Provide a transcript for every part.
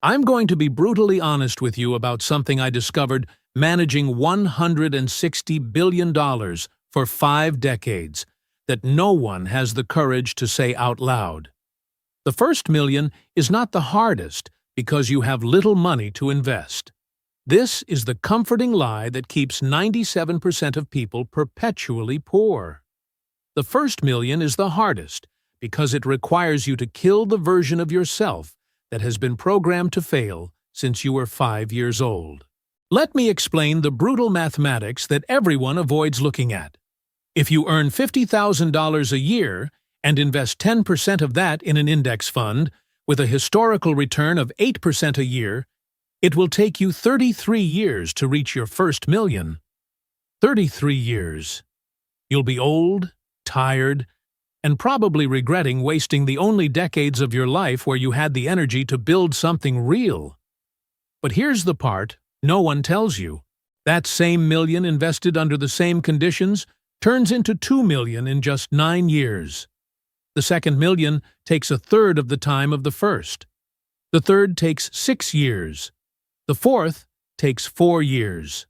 I'm going to be brutally honest with you about something I discovered managing $160 billion for 5 decades that no one has the courage to say out loud. The first million is not the hardest because you have little money to invest. This is the comforting lie that keeps 97% of people perpetually poor. The first million is the hardest because it requires you to kill the version of yourself that has been programmed to fail since you were 5 years old. Let me explain the brutal mathematics that everyone avoids looking at. If you earn $50,000 a year and invest 10% of that in an index fund with a historical return of 8% a year, it will take you 33 years to reach your first million. 33 years. You'll be old, tired, and probably regretting wasting the only decades of your life where you had the energy to build something real. But here's the part no one tells you. That same million invested under the same conditions turns into 2 million in just 9 years. The second million takes a third of the time of the first. The third takes 6 years. The fourth takes 4 years.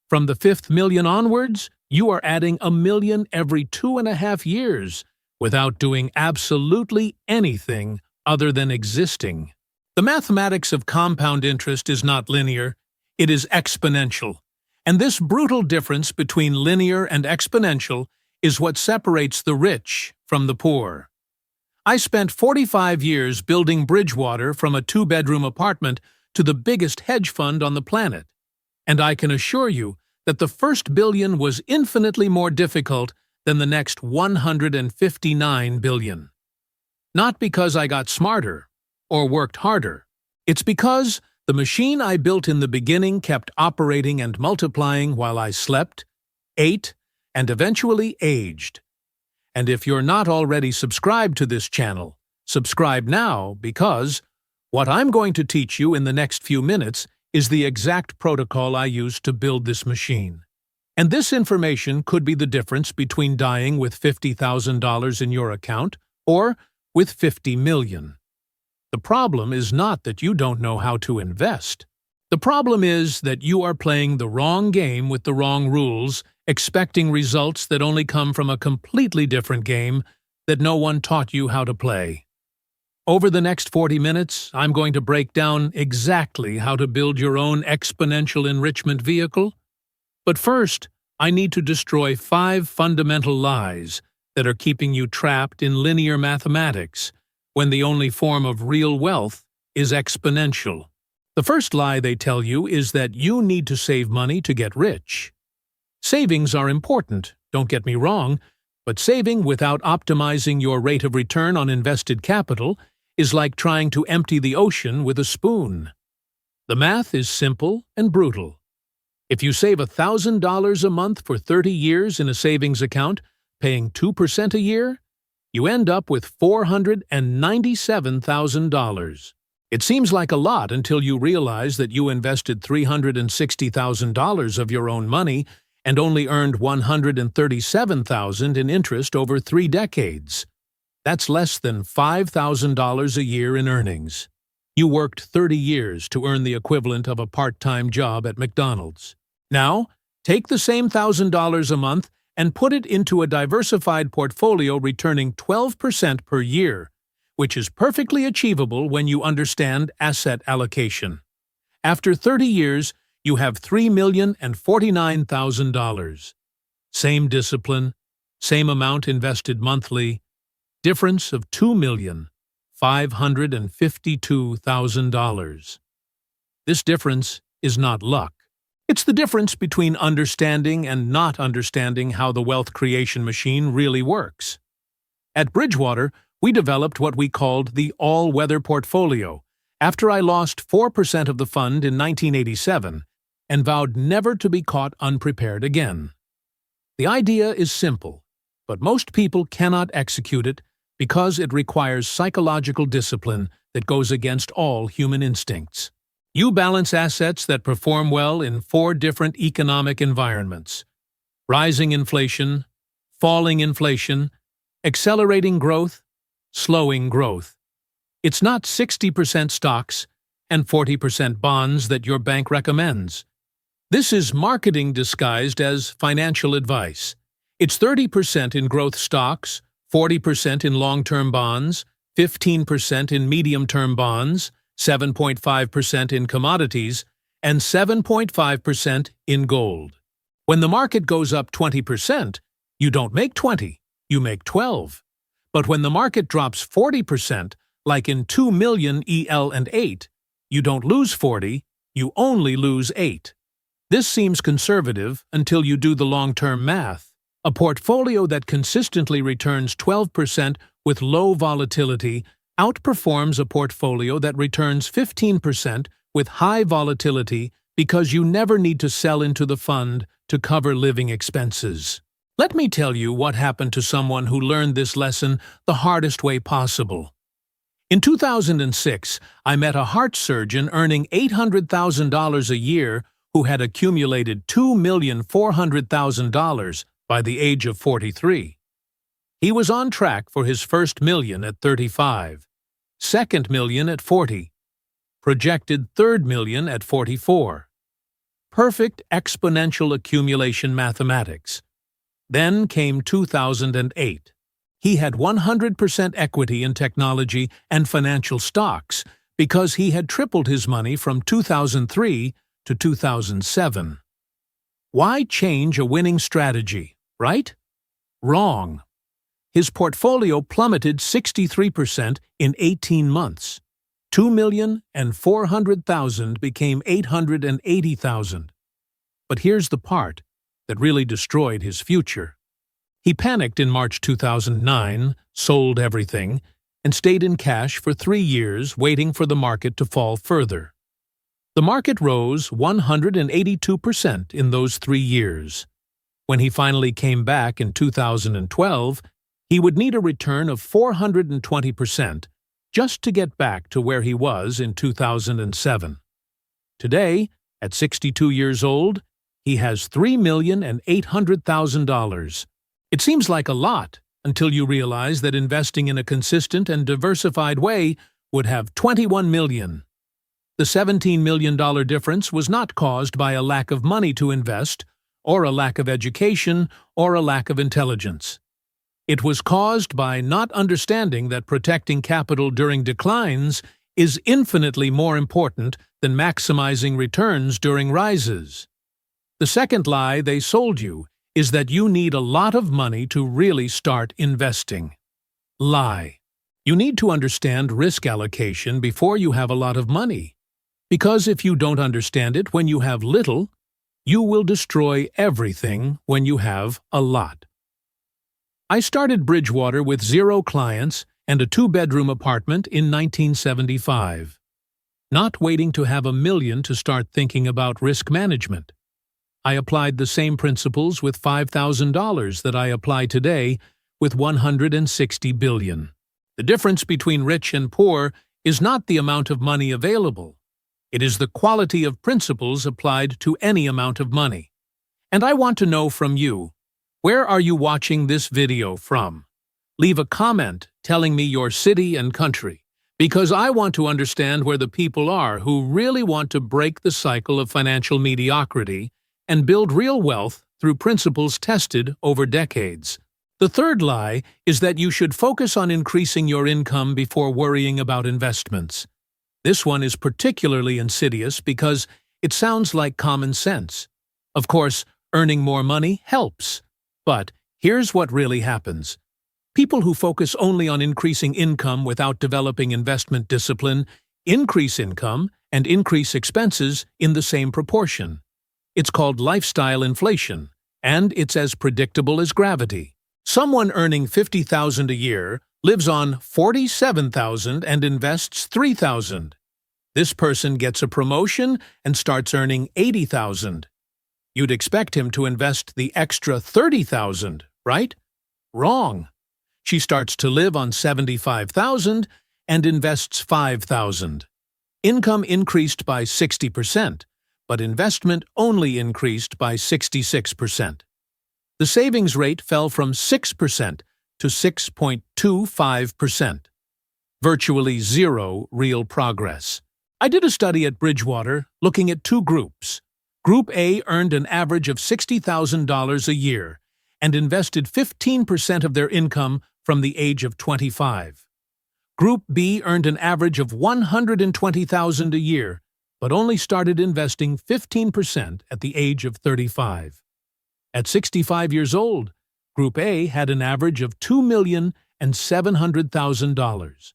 From the 5th million onwards, you are adding a million every 2.5 years without doing absolutely anything other than existing. The mathematics of compound interest is not linear, it is exponential. And this brutal difference between linear and exponential is what separates the rich from the poor. I spent 45 years building Bridgewater from a 2-bedroom apartment to the biggest hedge fund on the planet. And I can assure you that the first billion was infinitely more difficult than the next 159 billion. Not because I got smarter or worked harder. It's because the machine I built in the beginning kept operating and multiplying while I slept, ate, and eventually aged. And if you're not already subscribed to this channel, subscribe now because what I'm going to teach you in the next few minutes is the exact protocol I used to build this machine. And this information could be the difference between dying with $50,000 in your account or with 50 million. The problem is not that you don't know how to invest. The problem is that you are playing the wrong game with the wrong rules, expecting results that only come from a completely different game that no one taught you how to play. Over the next 40 minutes, I'm going to break down exactly how to build your own exponential enrichment vehicle. But first, I need to destroy 5 fundamental lies that are keeping you trapped in linear mathematics when the only form of real wealth is exponential. The first lie they tell you is that you need to save money to get rich. Savings are important, don't get me wrong, but saving without optimizing your rate of return on invested capital is like trying to empty the ocean with a spoon. The math is simple and brutal. If you save $1,000 a month for 30 years in a savings account, paying 2% a year, you end up with $497,000. It seems like a lot until you realize that you invested $360,000 of your own money and only earned $137,000 in interest over 3 decades. That's less than $5,000 a year in earnings. You worked 30 years to earn the equivalent of a part-time job at McDonald's. Now, take the same $1,000 a month and put it into a diversified portfolio returning 12% per year, which is perfectly achievable when you understand asset allocation. After 30 years, you have $3,049,000. Same discipline, same amount invested monthly, difference of $2,552,000. This difference is not luck. It's the difference between understanding and not understanding how the wealth creation machine really works. At Bridgewater, we developed what we called the all-weather portfolio after I lost 4% of the fund in 1987 and vowed never to be caught unprepared again. The idea is simple, but most people cannot execute it because it requires psychological discipline that goes against all human instincts. You balance assets that perform well in 4 different economic environments: rising inflation, falling inflation, accelerating growth, slowing growth. It's not 60% stocks, and 40% bonds that your bank recommends. This is marketing disguised as financial advice. It's 30% in growth stocks, 40% in long-term bonds, 15% in medium-term bonds, 7.5% in commodities, and 7.5% in gold. When the market goes up 20%, you don't make 20, you make 12. But when the market drops 40%, like in 2 million EL and 8, you don't lose 40, you only lose 8. This seems conservative until you do the long-term math. A portfolio that consistently returns 12% with low volatility outperforms a portfolio that returns 15% with high volatility because you never need to sell into the fund to cover living expenses. Let me tell you what happened to someone who learned this lesson the hardest way possible. In 2006, I met a heart surgeon earning $800,000 a year who had accumulated $2,400,000 by the age of 43. He was on track for his first million at 35, second million at 40, projected third million at 44. Perfect exponential accumulation mathematics. Then came 2008. He had 100% equity in technology and financial stocks because he had tripled his money from 2003 to 2007. Why change a winning strategy, right? Wrong. His portfolio plummeted 63% in 18 months. 2,400,000 became 880,000. But here's the part that really destroyed his future. He panicked in March 2009, sold everything, and stayed in cash for 3 years waiting for the market to fall further. The market rose 182% in those 3 years. When he finally came back in 2012, he would need a return of 420% just to get back to where he was in 2007. Today, at 62 years old, he has $3,800,000. It seems like a lot until you realize that investing in a consistent and diversified way would have $21 million. The $17 million difference was not caused by a lack of money to invest, or a lack of education, or a lack of intelligence. It was caused by not understanding that protecting capital during declines is infinitely more important than maximizing returns during rises. The second lie they sold you is that you need a lot of money to really start investing. Lie. You need to understand risk allocation before you have a lot of money. Because if you don't understand it when you have little, you will destroy everything when you have a lot. I started Bridgewater with 0 clients and a 2-bedroom apartment in 1975. Not waiting to have $1 million to start thinking about risk management. I applied the same principles with $5,000 that I apply today with $160 billion. The difference between rich and poor is not the amount of money available. It is the quality of principles applied to any amount of money. And I want to know from you, where are you watching this video from? Leave a comment telling me your city and country, because I want to understand where the people are who really want to break the cycle of financial mediocrity and build real wealth through principles tested over decades. The third lie is that you should focus on increasing your income before worrying about investments. This one is particularly insidious because it sounds like common sense. Of course, earning more money helps. But here's what really happens. People who focus only on increasing income without developing investment discipline increase income and increase expenses in the same proportion. It's called lifestyle inflation, and it's as predictable as gravity. Someone earning $50,000 a year lives on $47,000 and invests $3,000. This person gets a promotion and starts earning $80,000. You'd expect him to invest the extra $30,000, right? Wrong. She starts to live on $75,000 and invests $5,000. Income increased by 60%, but investment only increased by 66%. The savings rate fell from 6% to 6.25%. Virtually zero real progress. I did a study at Bridgewater looking at two groups. Group A earned an average of $60,000 a year and invested 15% of their income from the age of 25. Group B earned an average of $120,000 a year, but only started investing 15% at the age of 35. At 65 years old, Group A had an average of $2,700,000.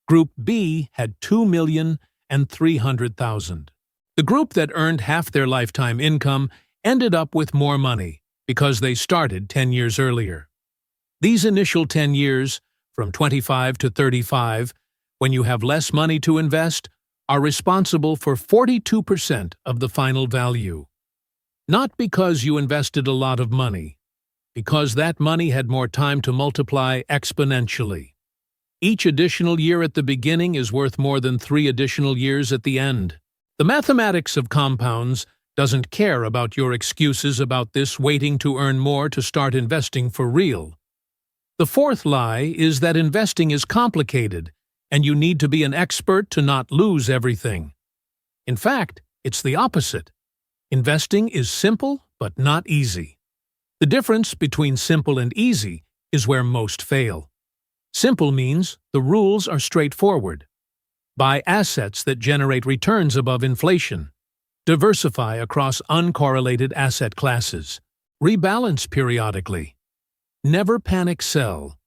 Group B had $2,300,000. The group that earned half their lifetime income ended up with more money because they started 10 years earlier. These initial 10 years, from 25 to 35, when you have less money to invest, are responsible for 42% of the final value. Not because you invested a lot of money, because that money had more time to multiply exponentially. Each additional year at the beginning is worth more than 3 additional years at the end. The mathematics of compounds doesn't care about your excuses about this waiting to earn more to start investing for real. The fourth lie is that investing is complicated and you need to be an expert to not lose everything. In fact, it's the opposite. Investing is simple but not easy. The difference between simple and easy is where most fail. Simple means the rules are straightforward. Buy assets that generate returns above inflation. Diversify across uncorrelated asset classes. Rebalance periodically. Never panic sell.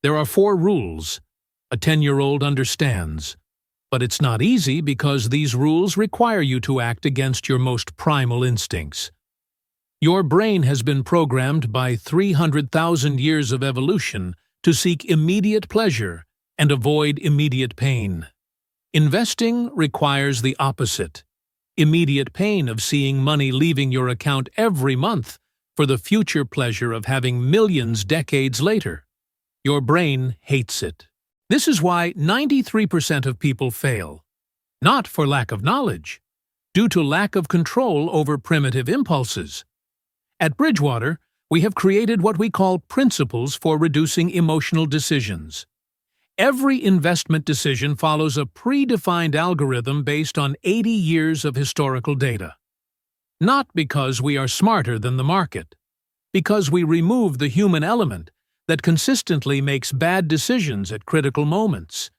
There are 4 rules. A 10-year-old understands. But it's not easy because these rules require you to act against your most primal instincts. Your brain has been programmed by 300,000 years of evolution to seek immediate pleasure and avoid immediate pain. Investing requires the opposite. Immediate pain of seeing money leaving your account every month for the future pleasure of having millions decades later. Your brain hates it. This is why 93% of people fail. Not for lack of knowledge, due to lack of control over primitive impulses. At Bridgewater, we have created what we call principles for reducing emotional decisions. Every investment decision follows a predefined algorithm based on 80 years of historical data. Not because we are smarter than the market, because we remove the human element that consistently makes bad decisions at critical moments.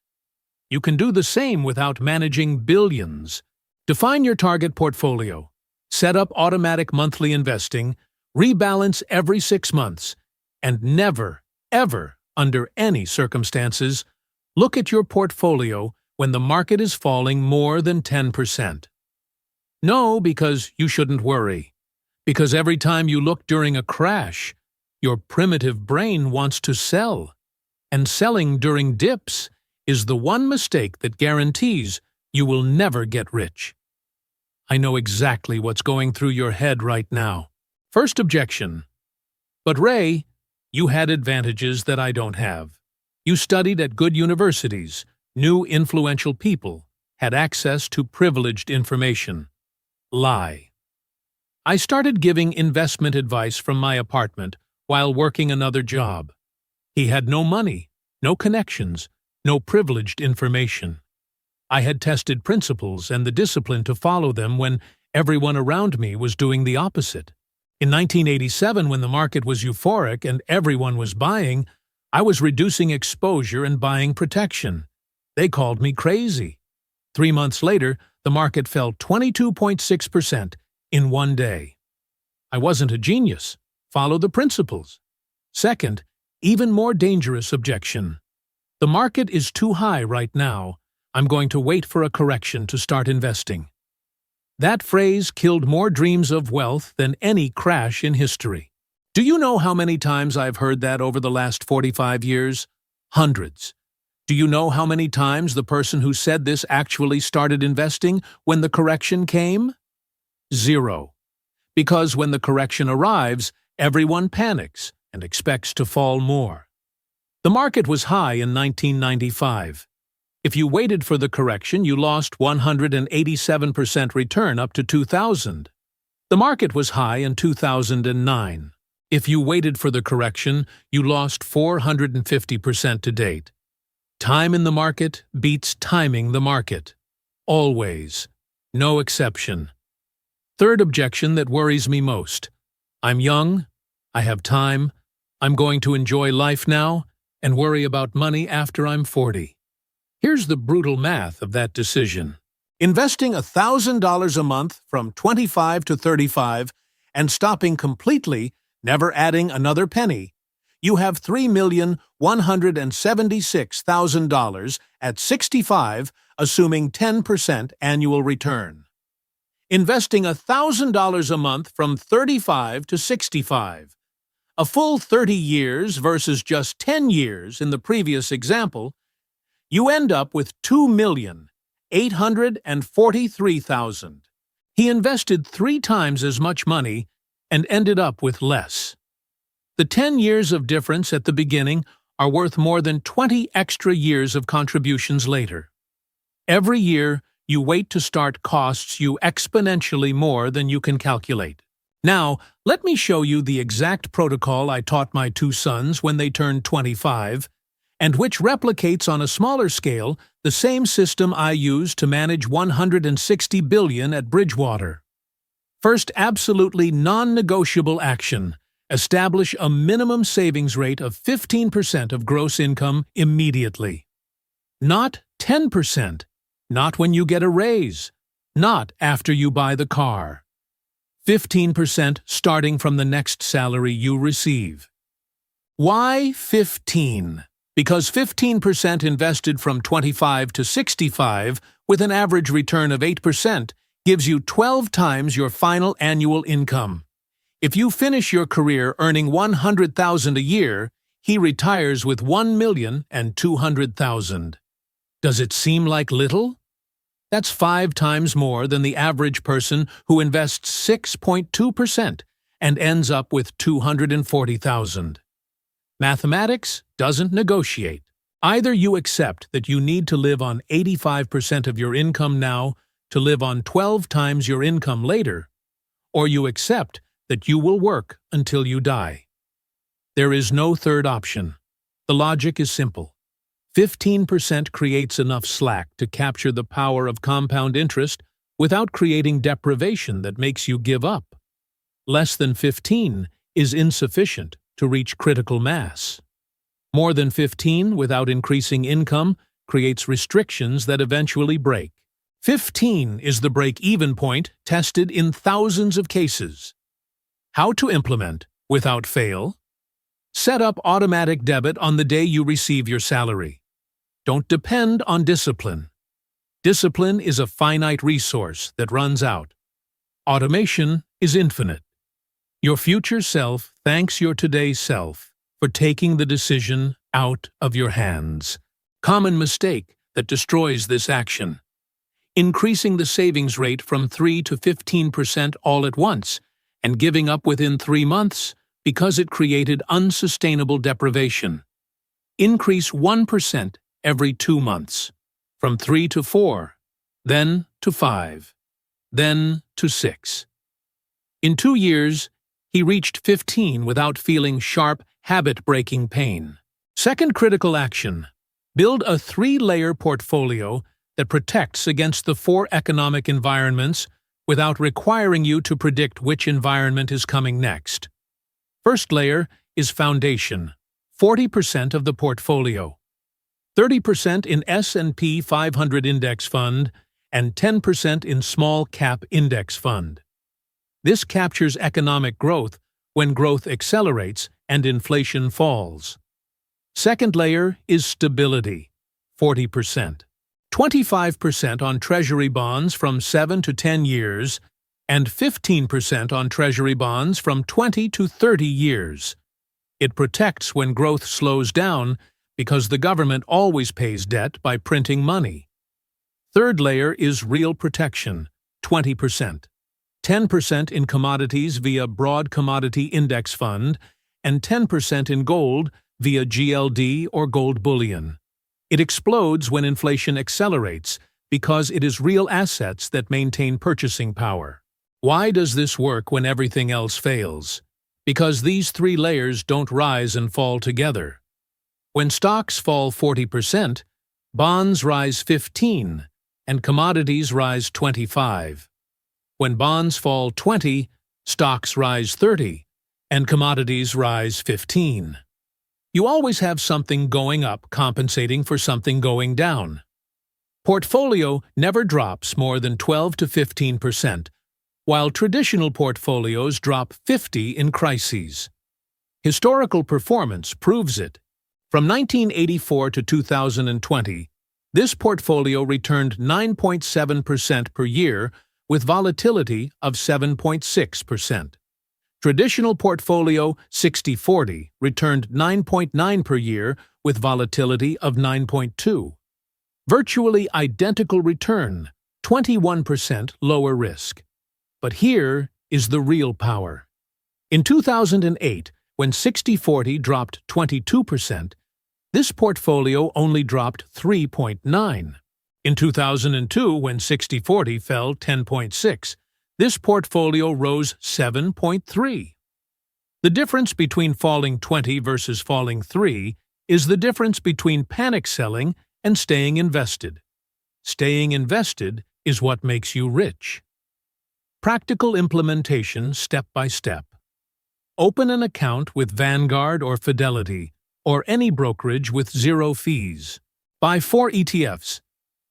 You can do the same without managing billions. Define your target portfolio, set up automatic monthly investing, rebalance every 6 months, and never, ever, under any circumstances, look at your portfolio when the market is falling more than 10%. No, because you shouldn't worry. Because every time you look during a crash, your primitive brain wants to sell. And selling during dips is the one mistake that guarantees you will never get rich. I know exactly what's going through your head right now. First objection. But Ray, you had advantages that I don't have. You studied at good universities, knew influential people, had access to privileged information. Lie. I started giving investment advice from my apartment while working another job. He had no money, no connections, no privileged information. I had tested principles and the discipline to follow them when everyone around me was doing the opposite. In 1987, when the market was euphoric and everyone was buying, I was reducing exposure and buying protection. They called me crazy. 3 months later, the market fell 22.6% in one day. I wasn't a genius. Follow the principles. Second, even more dangerous objection. The market is too high right now. I'm going to wait for a correction to start investing. That phrase killed more dreams of wealth than any crash in history. Do you know how many times I've heard that over the last 45 years? Hundreds. Do you know how many times the person who said this actually started investing when the correction came? 0. Because when the correction arrives, everyone panics and expects to fall more. The market was high in 1995. If you waited for the correction, you lost 187% return up to 2000. The market was high in 2009. If you waited for the correction, you lost 450% to date. Time in the market beats timing the market. Always. No exception. Third objection that worries me most. I'm young, I have time, I'm going to enjoy life now, and worry about money after I'm 40. Here's the brutal math of that decision. Investing $1,000 a month from 25 to 35 and stopping completely, never adding another penny, you have $3,176,000 at 65, assuming 10% annual return. Investing $1,000 a month from 35 to 65. A full 30 years versus just 10 years in the previous example, you end up with $2,843,000. He invested 3 times as much money and ended up with less. The 10 years of difference at the beginning are worth more than 20 extra years of contributions later. Every year, you wait to start costs you exponentially more than you can calculate. Now, let me show you the exact protocol I taught my 2 sons when they turned 25, and which replicates on a smaller scale the same system I used to manage $160 billion at Bridgewater. First, absolutely non-negotiable action. Establish a minimum savings rate of 15% of gross income immediately. Not 10%. Not when you get a raise. Not after you buy the car. 15% starting from the next salary you receive. Why 15? Because 15% invested from 25 to 65 with an average return of 8% gives you 12 times your final annual income. If you finish your career earning $100,000 a year, he retires with $1,200,000. Does it seem like little? That's 5 times more than the average person who invests 6.2% and ends up with $240,000. Mathematics doesn't negotiate. Either you accept that you need to live on 85% of your income now to live on 12 times your income later, or you accept that you will work until you die. There is no third option. The logic is simple. 15% creates enough slack to capture the power of compound interest without creating deprivation that makes you give up. Less than 15 is insufficient to reach critical mass. More than 15 without increasing income creates restrictions that eventually break. 15 is the break-even point tested in thousands of cases. How to implement without fail? Set up automatic debit on the day you receive your salary. Don't depend on discipline. Discipline is a finite resource that runs out. Automation is infinite. Your future self thanks your today's self for taking the decision out of your hands. Common mistake that destroys this action. Increasing the savings rate from 3 to 15% all at once and giving up within 3 months because it created unsustainable deprivation. Increase 1% every 2 months, from 3 to 4, then to 5, then to 6. In 2 years, he reached 15 without feeling sharp, habit-breaking pain. Second critical action. Build a 3-layer portfolio that protects against the 4 economic environments without requiring you to predict which environment is coming next. First layer is foundation, 40% of the portfolio. 30% in S&P 500 index fund and 10% in small cap index fund. This captures economic growth when growth accelerates and inflation falls. Second layer is stability, 40%. 25% on Treasury bonds from 7 to 10 years, and 15% on Treasury bonds from 20 to 30 years. It protects when growth slows down because the government always pays debt by printing money. Third layer is real protection, 20%. 10% in commodities via Broad Commodity Index Fund, and 10% in gold via GLD or gold bullion. It explodes when inflation accelerates because it is real assets that maintain purchasing power. Why does this work when everything else fails? Because these 3 layers don't rise and fall together. When stocks fall 40%, bonds rise 15%, and commodities rise 25. When bonds fall 20, stocks rise 30, and commodities rise 15. You always have something going up compensating for something going down. Portfolio never drops more than 12 to 15%, while traditional portfolios drop 50 in crises. Historical performance proves it. From 1984 to 2020, this portfolio returned 9.7% per year with volatility of 7.6%. Traditional portfolio 60/40 returned 9.9 per year with volatility of 9.2. Virtually identical return, 21% lower risk. But here is the real power. In 2008, when 60/40 dropped 22%, this portfolio only dropped 3.9. In 2002, when 60/40 fell 10.6, this portfolio rose 7.3. The difference between falling 20 versus falling 3 is the difference between panic selling and staying invested. Staying invested is what makes you rich. Practical implementation step by step. Open an account with Vanguard or Fidelity, or any brokerage with zero fees. Buy 4 ETFs,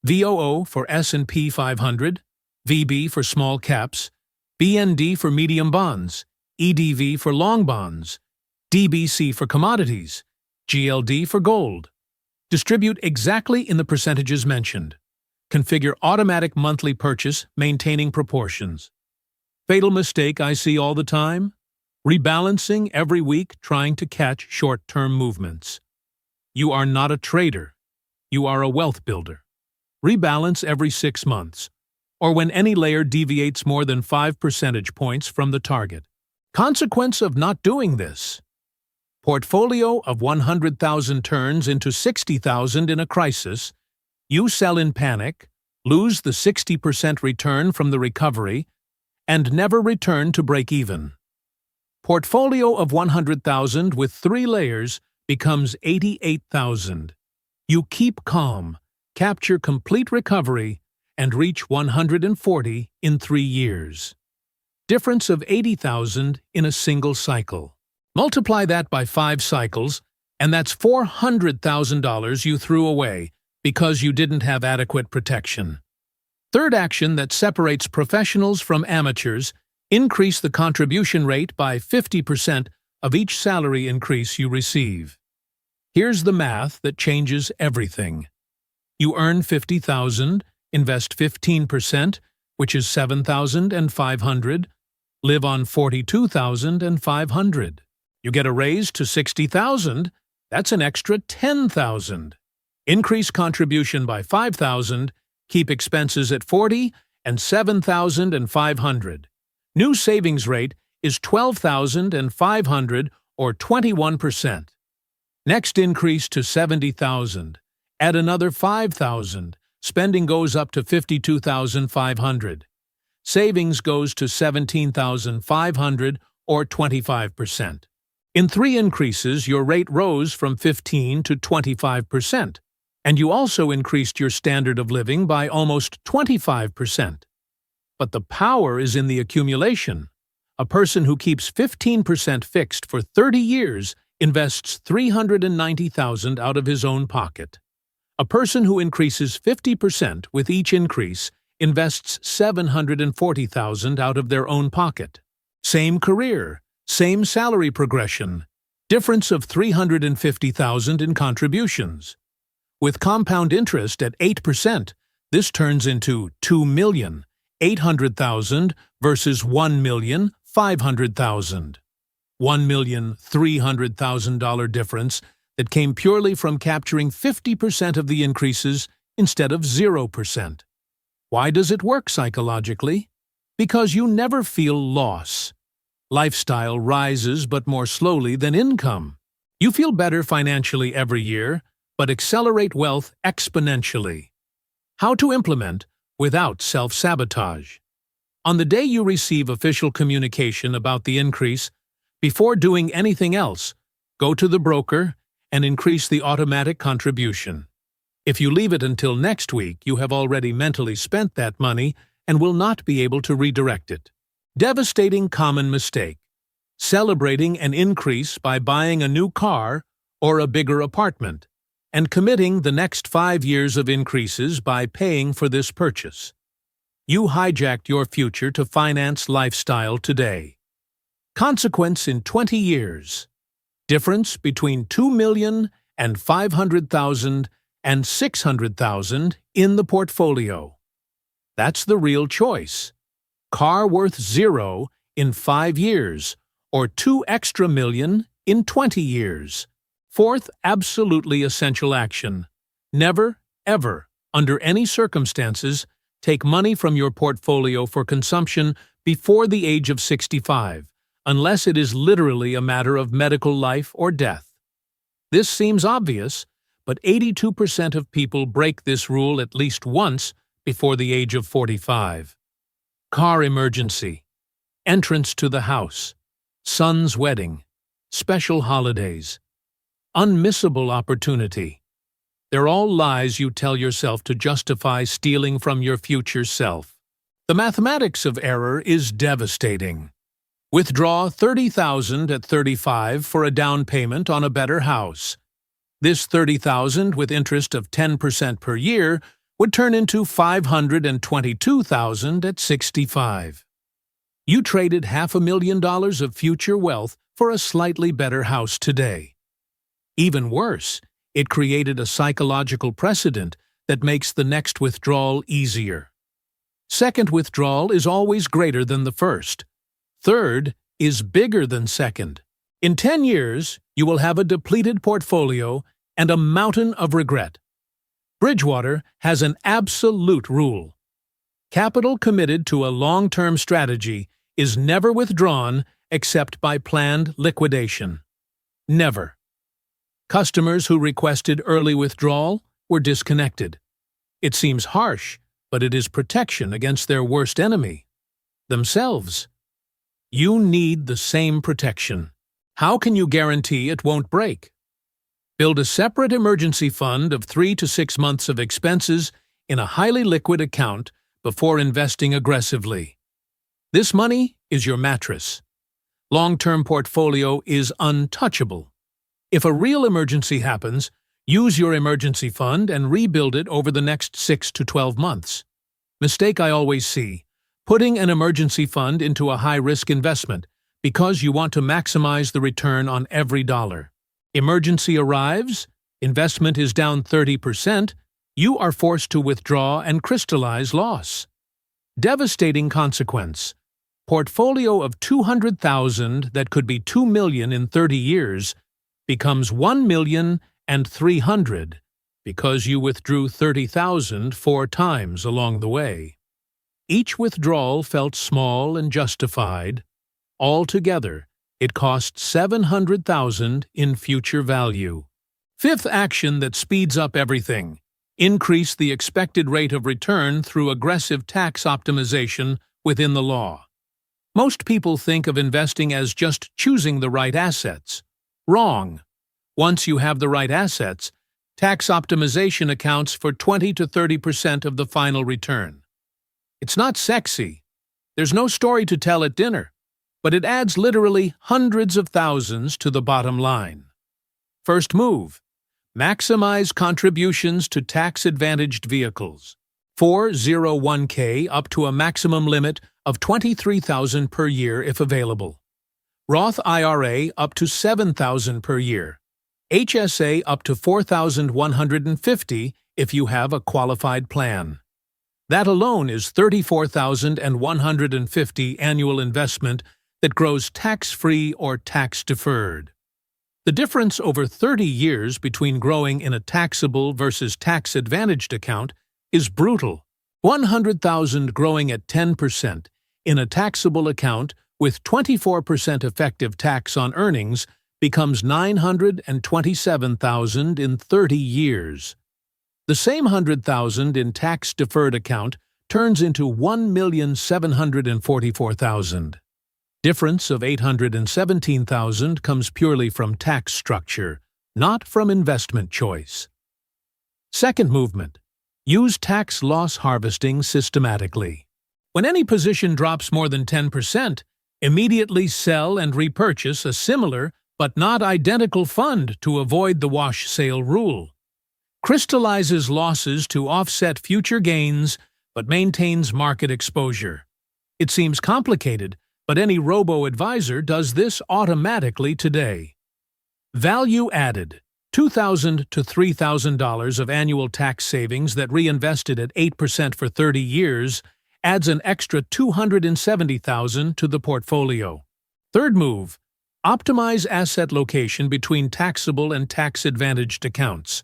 VOO for S&P 500, VB for small caps, BND for medium bonds, EDV for long bonds, DBC for commodities, GLD for gold. Distribute exactly in the percentages mentioned. Configure automatic monthly purchase, maintaining proportions. Fatal mistake I see all the time? Rebalancing every week trying to catch short-term movements. You are not a trader. You are a wealth builder. Rebalance every 6 months, or when any layer deviates more than 5 percentage points from the target. Consequence of not doing this: portfolio of 100,000 turns into 60,000 in a crisis. You sell in panic, lose the 60% return from the recovery, and never return to break even. Portfolio of 100,000 with 3 layers becomes 88,000. You keep calm, capture complete recovery, and reach 140 in 3 years. Difference of 80,000 in a single cycle. Multiply that by 5 cycles, and that's $400,000 you threw away because you didn't have adequate protection. Third action that separates professionals from amateurs: increase the contribution rate by 50% of each salary increase you receive. Here's the math that changes everything. You earn $50,000, invest 15%, which is $7,500, live on $42,500. You get a raise to $60,000, that's an extra $10,000. Increase contribution by $5,000, keep expenses at $40,000 and $7,500. New savings rate is $12,500 or 21%. Next increase to $70,000. Add another $5,000. Spending goes up to $52,500. Savings goes to $17,500 or 25%. In 3 increases, your rate rose from 15% to 25%, and you also increased your standard of living by almost 25%. But the power is in the accumulation. A person who keeps 15% fixed for 30 years invests $390,000 out of his own pocket. A person who increases 50% with each increase invests $740,000 out of their own pocket. Same career, same salary progression, difference of $350,000 in contributions. With compound interest at 8%, this turns into $2,800,000 versus $1,500,000. $1,300,000 difference that came purely from capturing 50% of the increases instead of 0%. Why does it work psychologically? Because you never feel loss. Lifestyle rises but more slowly than income. You feel better financially every year, but accelerate wealth exponentially. How to implement without self-sabotage. On the day you receive official communication about the increase, before doing anything else, go to the broker and increase the automatic contribution. If you leave it until next week, you have already mentally spent that money and will not be able to redirect it. Devastating common mistake. Celebrating an increase by buying a new car or a bigger apartment, and committing the next 5 years of increases by paying for this purchase. You hijacked your future to finance lifestyle today. Consequence in 20 years. Difference between 2 million and 500,000 and 600,000 in the portfolio. That's the real choice. Car worth 0 in 5 years, or 2 extra million in 20 years. Fourth, absolutely essential action. Never, ever, under any circumstances, take money from your portfolio for consumption before the age of 65, unless it is literally a matter of medical life or death. This seems obvious, but 82% of people break this rule at least once before the age of 45. Car emergency, entrance to the house, son's wedding, special holidays, unmissable opportunity. They're all lies you tell yourself to justify stealing from your future self. The mathematics of error is devastating. Withdraw $30,000 at 35 for a down payment on a better house. This $30,000 with interest of 10% per year would turn into $522,000 at 65. You traded $500,000 of future wealth for a slightly better house today. Even worse, it created a psychological precedent that makes the next withdrawal easier. Second withdrawal is always greater than the first. Third is bigger than second. In 10 years, you will have a depleted portfolio and a mountain of regret. Bridgewater has an absolute rule. Capital committed to a long-term strategy is never withdrawn except by planned liquidation. Never. Customers who requested early withdrawal were disconnected. It seems harsh, but it is protection against their worst enemy, themselves. You need the same protection. How can you guarantee it won't break? Build a separate emergency fund of 3 to 6 months of expenses in a highly liquid account before investing aggressively. This money is your mattress. Long-term portfolio is untouchable. If a real emergency happens, use your emergency fund and rebuild it over the next 6 to 12 months. Mistake I always see: putting an emergency fund into a high-risk investment because you want to maximize the return on every dollar. Emergency arrives, investment is down 30%, you are forced to withdraw and crystallize loss. Devastating consequence. Portfolio of 200,000 that could be 2 million in 30 years becomes 1,300,000 because you withdrew 30,000 4 times along the way. Each withdrawal felt small and justified. Altogether, it cost 700,000 in future value. Fifth action that speeds up everything. Increase the expected rate of return through aggressive tax optimization within the law. Most people think of investing as just choosing the right assets. Wrong. Once you have the right assets, tax optimization accounts for 20 to 30% of the final return. It's not sexy. There's no story to tell at dinner, but it adds literally hundreds of thousands to the bottom line. First move. Maximize contributions to tax-advantaged vehicles. 401k up to a maximum limit of $23,000 per year if available. Roth IRA up to $7,000 per year. HSA up to $4,150 if you have a qualified plan. That alone is $34,150 annual investment that grows tax-free or tax-deferred. The difference over 30 years between growing in a taxable versus tax-advantaged account is brutal. 100,000 growing at 10% in a taxable account with 24% effective tax on earnings becomes 927,000 in 30 years. The same 100,000 in tax-deferred account turns into 1,744,000. Difference of 817,000 comes purely from tax structure, not from investment choice. Second movement. Use tax loss harvesting systematically. When any position drops more than 10%, immediately sell and repurchase a similar but not identical fund to avoid the wash sale rule. Crystallizes losses to offset future gains but maintains market exposure. It seems complicated, but any robo-advisor does this automatically today. Value added. $2,000 to $3,000 of annual tax savings that reinvested at 8% for 30 years adds an extra $270,000 to the portfolio. Third move. Optimize asset location between taxable and tax-advantaged accounts.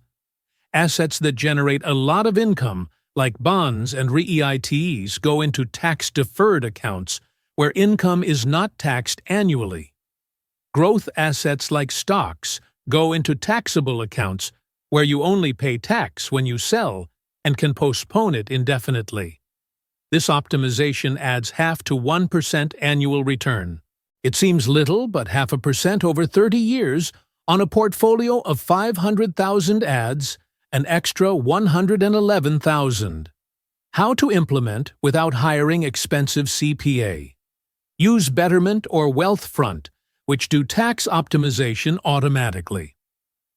Assets that generate a lot of income, like bonds and REITs, go into tax-deferred accounts, where income is not taxed annually. Growth assets like stocks go into taxable accounts, where you only pay tax when you sell and can postpone it indefinitely. This optimization adds 0.5 to 1% annual return. It seems little, but 0.5% over 30 years on a portfolio of 500,000 adds an extra $111,000. How to implement without hiring expensive CPA. Use Betterment or Wealthfront, which do tax optimization automatically.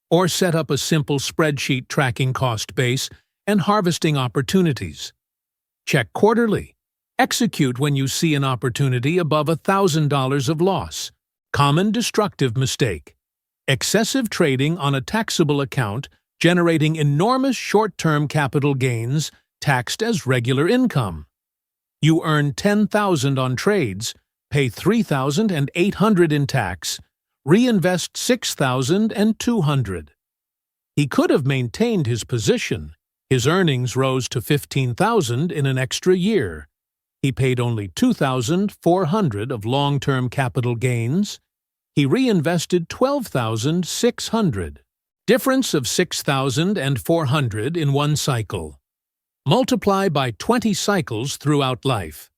Or set up a simple spreadsheet tracking cost base and harvesting opportunities. Check quarterly. Execute when you see an opportunity above $1,000 of loss. Common destructive mistake. Excessive trading on a taxable account generating enormous short-term capital gains taxed as regular income. You earn $10,000 on trades, pay $3,800 in tax, reinvest $6,200. He could have maintained his position. His earnings rose to $15,000 in an extra year. He paid only $2,400 of long-term capital gains. He reinvested $12,600. Difference of $6,400 in one cycle. Multiply by 20 cycles throughout life.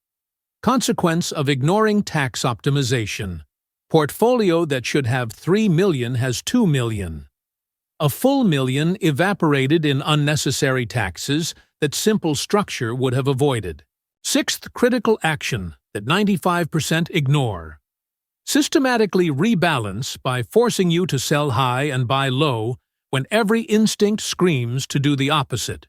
Consequence of ignoring tax optimization. Portfolio that should have $3 million has $2 million. A full million evaporated in unnecessary taxes that simple structure would have avoided. Sixth critical action that 95% ignore. Systematically rebalance by forcing you to sell high and buy low when every instinct screams to do the opposite.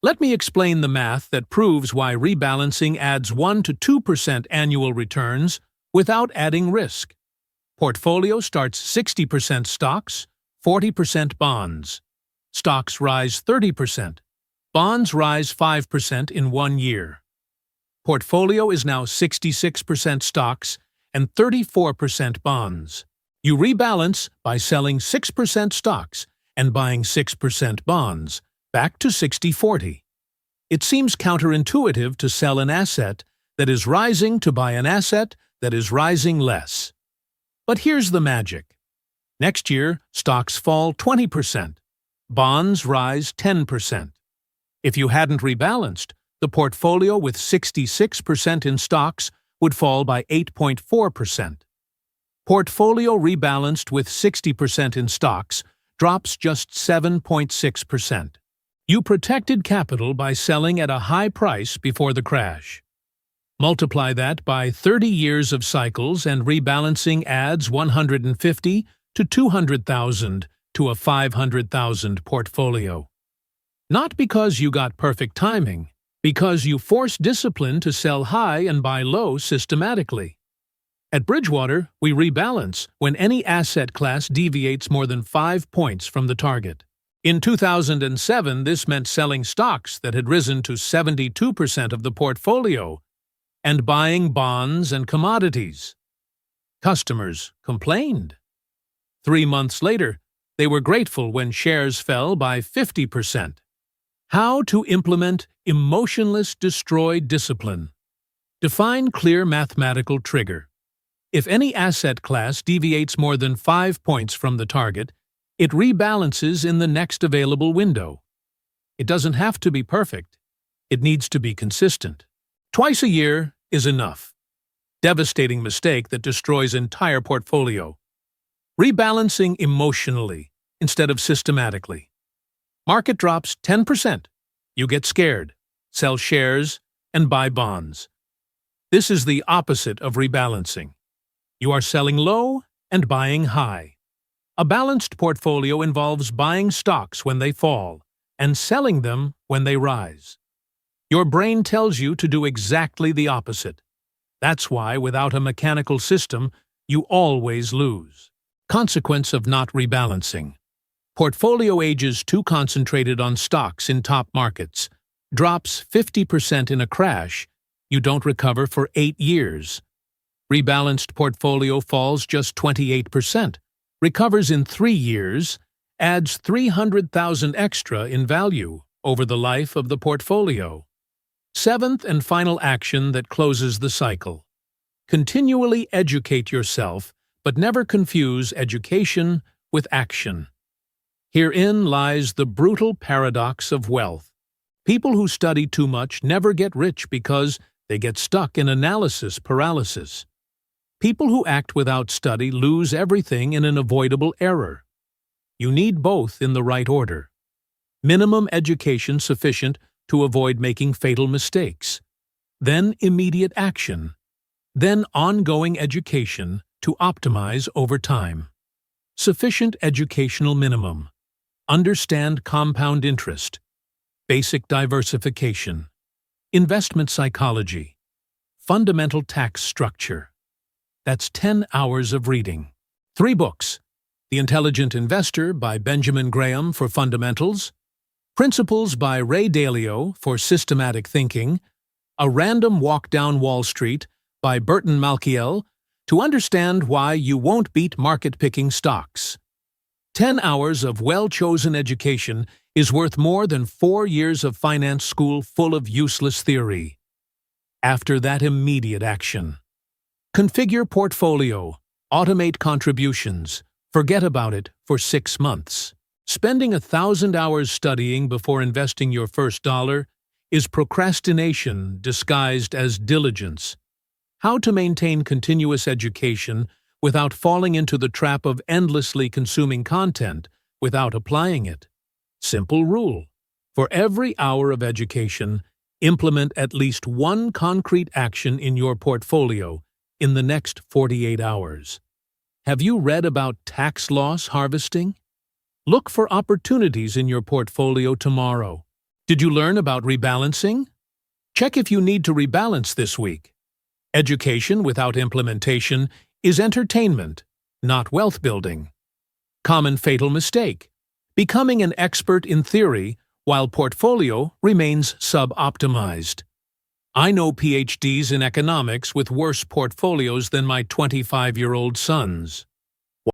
Let me explain the math that proves why rebalancing adds 1 to 2% annual returns without adding risk. Portfolio starts 60% stocks, 40% bonds. Stocks rise 30%. Bonds rise 5% in 1 year. Portfolio is now 66% stocks and 34% bonds. You rebalance by selling 6% stocks and buying 6% bonds, back to 60-40. It seems counterintuitive to sell an asset that is rising to buy an asset that is rising less. But here's the magic. Next year, stocks fall 20%. Bonds rise 10%. If you hadn't rebalanced, the portfolio with 66% in stocks would fall by 8.4%. Portfolio rebalanced with 60% in stocks drops just 7.6%. You protected capital by selling at a high price before the crash. Multiply that by 30 years of cycles and rebalancing adds $150,000 to $200,000 to a $500,000 portfolio. Not because you got perfect timing, because you forced discipline to sell high and buy low systematically. At Bridgewater, we rebalance when any asset class deviates more than 5 points from the target. In 2007, this meant selling stocks that had risen to 72% of the portfolio and buying bonds and commodities. Customers complained. 3 months later, they were grateful when shares fell by 50%. How to implement emotionless destroyed discipline. Define clear mathematical trigger. If any asset class deviates more than 5 points from the target, it rebalances in the next available window. It doesn't have to be perfect. It needs to be consistent. Twice a year is enough. Devastating mistake that destroys entire portfolio. Rebalancing emotionally instead of systematically. Market drops 10%. You get scared, sell shares, and buy bonds. This is the opposite of rebalancing. You are selling low and buying high. A balanced portfolio involves buying stocks when they fall and selling them when they rise. Your brain tells you to do exactly the opposite. That's why, without a mechanical system, you always lose. Consequence of not rebalancing. Portfolio ages too concentrated on stocks in top markets. Drops 50% in a crash. You don't recover for 8 years. Rebalanced portfolio falls just 28%. Recovers in 3 years. Adds 300,000 extra in value over the life of the portfolio. Seventh and final action that closes the cycle. Continually educate yourself, but never confuse education with action. Herein lies the brutal paradox of wealth. People who study too much never get rich because they get stuck in analysis paralysis. People who act without study lose everything in an avoidable error. You need both in the right order. Minimum education sufficient to avoid making fatal mistakes. Then immediate action. Then ongoing education to optimize over time. Sufficient educational minimum. Understand compound interest. Basic diversification. Investment psychology. Fundamental tax structure. That's 10 hours of reading. 3 books. The Intelligent Investor by Benjamin Graham for fundamentals. Principles by Ray Dalio for systematic thinking. A Random Walk Down Wall Street by Burton Malkiel to understand why you won't beat market-picking stocks. 10 hours of well-chosen education is worth more than 4 years of finance school full of useless theory. After that, immediate action. Configure portfolio. Automate contributions. Forget about it for 6 months. Spending 1,000 hours studying before investing your first dollar is procrastination disguised as diligence. How to maintain continuous education without falling into the trap of endlessly consuming content without applying it. Simple rule. For every hour of education, implement at least one concrete action in your portfolio in the next 48 hours. Have you read about tax loss harvesting? Look for opportunities in your portfolio tomorrow. Did you learn about rebalancing? Check if you need to rebalance this week. Education without implementation is entertainment, not wealth building. Common fatal mistake. Becoming an expert in theory while portfolio remains sub-optimized. I know PhDs in economics with worse portfolios than my 25-year-old sons.